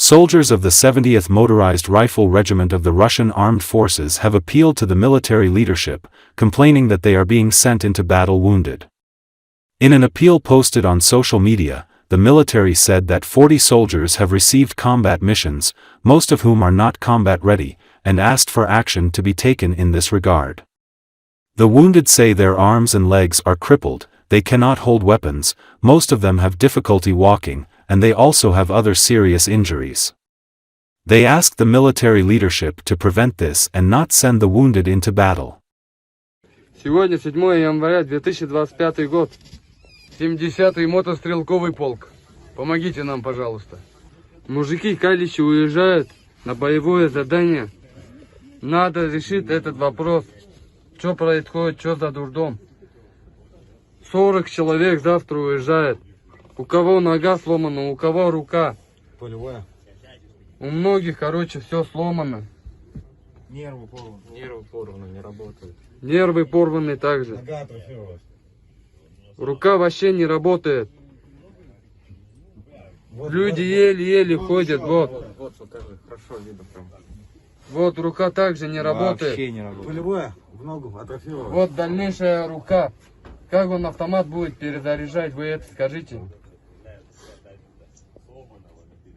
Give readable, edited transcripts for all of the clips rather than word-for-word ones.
Soldiers of the 70th Motorized Rifle Regiment of the Russian Armed Forces have appealed to the military leadership, complaining that they are being sent into battle wounded. In an appeal posted on social media, the military said that 40 soldiers have received combat missions, most of whom are not combat ready, and asked for action to be taken in this regard. The wounded say their arms and legs are crippled, they cannot hold weapons, most of them have difficulty walking, and they also have other serious injuries. They ask the military leadership to prevent this and not send the wounded into battle. Сегодня 7 января 2025 год. 70-й мотострелковый полк. Помогите нам, пожалуйста. Мужики калищи уезжают на боевое задание. Надо решить этот вопрос. Что происходит, что за дурдом? 40 человек завтра уезжает. У кого нога сломана, у кого рука. Полевая. У многих, короче, все сломано. Нервы порваны, не работают. Нервы порваны также. Нога атрофировалась. Рука вообще не работает. Люди еле-еле ходят, вот. Вот, покажи, хорошо видно прям. Вот рука также не работает. Вообще не работает. Полевая, в ногу атрофировалась. Вот дальнейшая рука. Как он автомат будет перезаряжать, вы это скажите.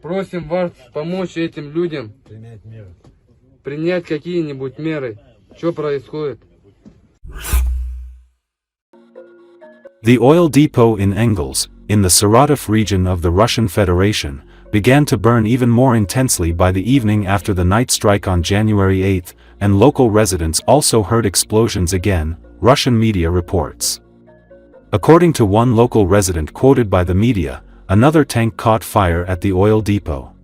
Просим вас помочь этим людям. Принять меры. Принять какие-нибудь меры. Что происходит? The oil depot in Engels, in the Saratov region of the Russian Federation, began to burn even more intensely by the evening after the night strike on January 8, and local residents also heard explosions again, Russian media reports. According to one local resident quoted by the media, another tank caught fire at the oil depot.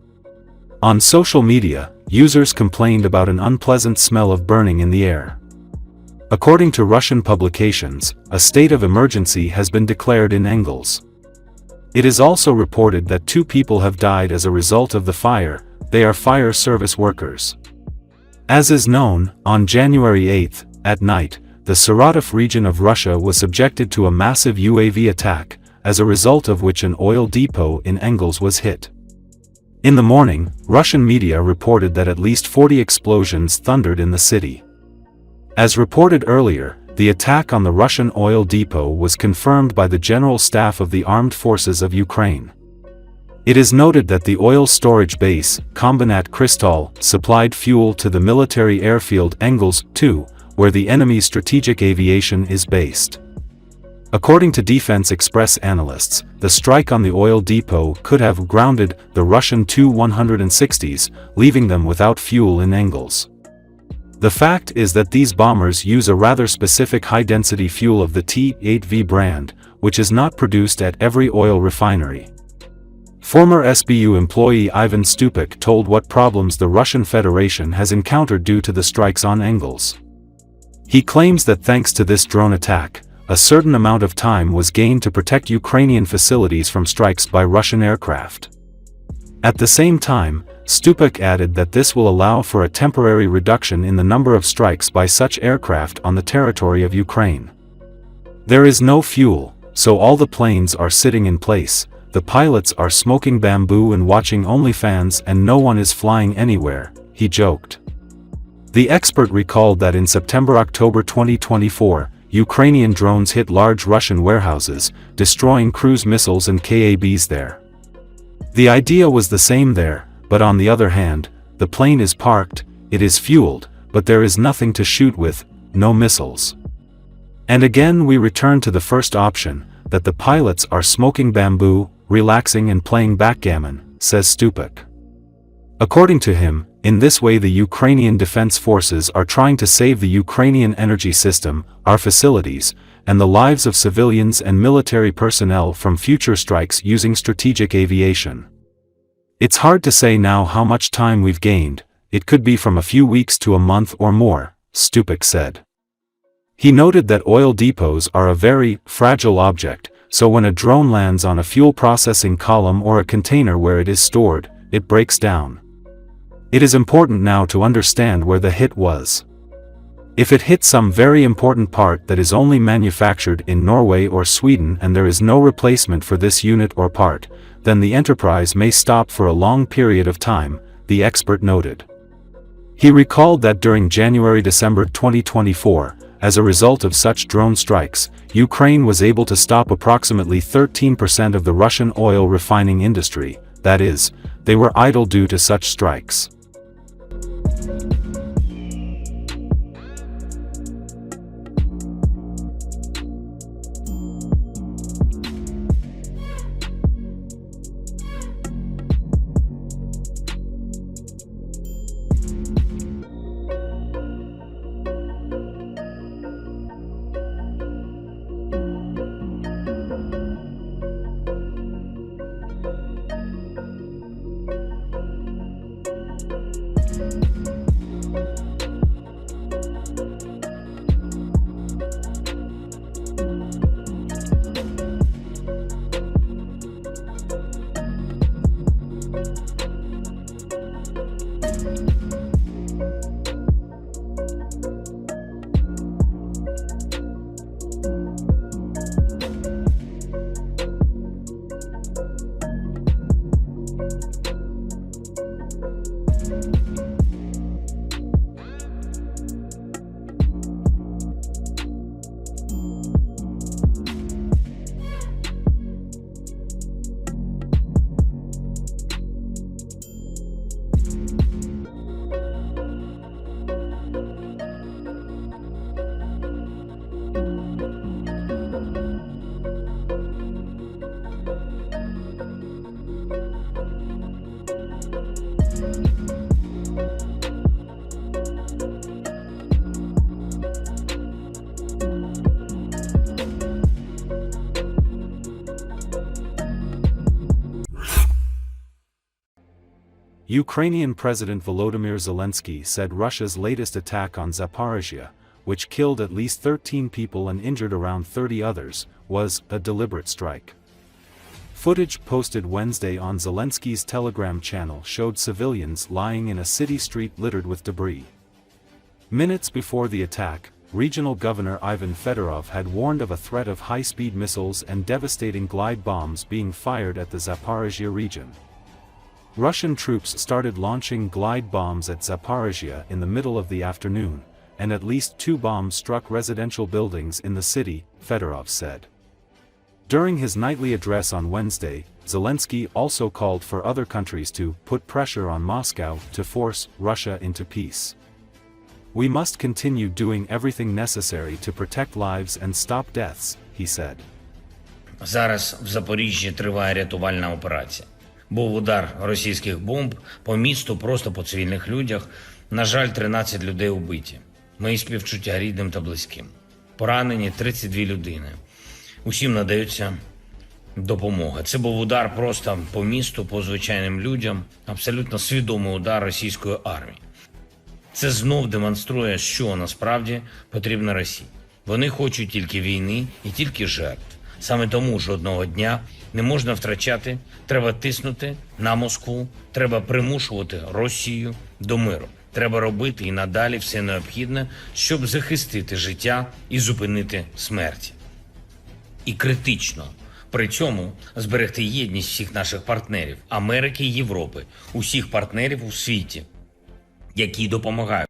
On social media, users complained about an unpleasant smell of burning in the air. According to Russian publications, a state of emergency has been declared in Engels. It is also reported that 2 people have died as a result of the fire, they are fire service workers. As is known, on January 8, at night, the Saratov region of Russia was subjected to a massive UAV attack, as a result of which an oil depot in Engels was hit. In the morning, Russian media reported that at least 40 explosions thundered in the city. As reported earlier, the attack on the Russian oil depot was confirmed by the General Staff of the Armed Forces of Ukraine. It is noted that the oil storage base, Kombinat Kristall, supplied fuel to the military airfield Engels II, where the enemy's strategic aviation is based. According to Defense Express analysts, the strike on the oil depot could have grounded the Russian Tu-160s, leaving them without fuel in Engels. The fact is that these bombers use a rather specific high-density fuel of the T-8V brand, which is not produced at every oil refinery. Former SBU employee Ivan Stupik told what problems the Russian Federation has encountered due to the strikes on Engels. He claims that thanks to this drone attack, a certain amount of time was gained to protect Ukrainian facilities from strikes by Russian aircraft. At the same time, Stupik added that this will allow for a temporary reduction in the number of strikes by such aircraft on the territory of Ukraine. There is no fuel, so all the planes are sitting in place, the pilots are smoking bamboo and watching OnlyFans and no one is flying anywhere, he joked. The expert recalled that in September-October 2024, Ukrainian drones hit large Russian warehouses, destroying cruise missiles and KABs there. The idea was the same there, but on the other hand, the plane is parked, it is fueled, but there is nothing to shoot with, no missiles. And again we return to the first option, that the pilots are smoking bamboo, relaxing and playing backgammon, says Stupik. According to him, in this way the Ukrainian defense forces are trying to save the Ukrainian energy system, our facilities, and the lives of civilians and military personnel from future strikes using strategic aviation. It's hard to say now how much time we've gained, it could be from a few weeks to a month or more, Stupik said. He noted that oil depots are a very fragile object, so when a drone lands on a fuel processing column or a container where it is stored, it breaks down. It is important now to understand where the hit was. If it hits some very important part that is only manufactured in Norway or Sweden and there is no replacement for this unit or part, then the enterprise may stop for a long period of time, the expert noted. He recalled that during January-December 2024, as a result of such drone strikes, Ukraine was able to stop approximately 13% of the Russian oil refining industry, that is, they were idle due to such strikes. Ukrainian President Volodymyr Zelensky said Russia's latest attack on Zaporizhzhia, which killed at least 13 people and injured around 30 others, was a deliberate strike. Footage posted Wednesday on Zelensky's Telegram channel showed civilians lying in a city street littered with debris. Minutes before the attack, Regional Governor Ivan Fedorov had warned of a threat of high-speed missiles and devastating glide bombs being fired at the Zaporizhzhia region. Russian troops started launching glide bombs at Zaporizhzhia in the middle of the afternoon, and at least 2 bombs struck residential buildings in the city, Fedorov said. During his nightly address on Wednesday, Zelensky also called for other countries to put pressure on Moscow to force Russia into peace. "We must continue doing everything necessary to protect lives and stop deaths," he said. Зараз в Запоріжжі триває рятувальна операція. Був удар російських бомб по місту, просто по цивільних людях. На жаль, 13 людей убиті. Мої співчуття рідним та близьким. Поранені 32 людини. Усім надається допомога. Це був удар просто по місту, по звичайним людям. Абсолютно свідомий удар російської армії. Це знов демонструє, що насправді потрібно Росії. Вони хочуть тільки війни і тільки жертв. Саме тому жодного дня не можна втрачати, треба тиснути на Москву, треба примушувати Росію до миру. Треба робити і надалі все необхідне, щоб захистити життя і зупинити смерті. І критично при цьому зберегти єдність всіх наших партнерів – Америки і Європи, усіх партнерів у світі, які допомагають.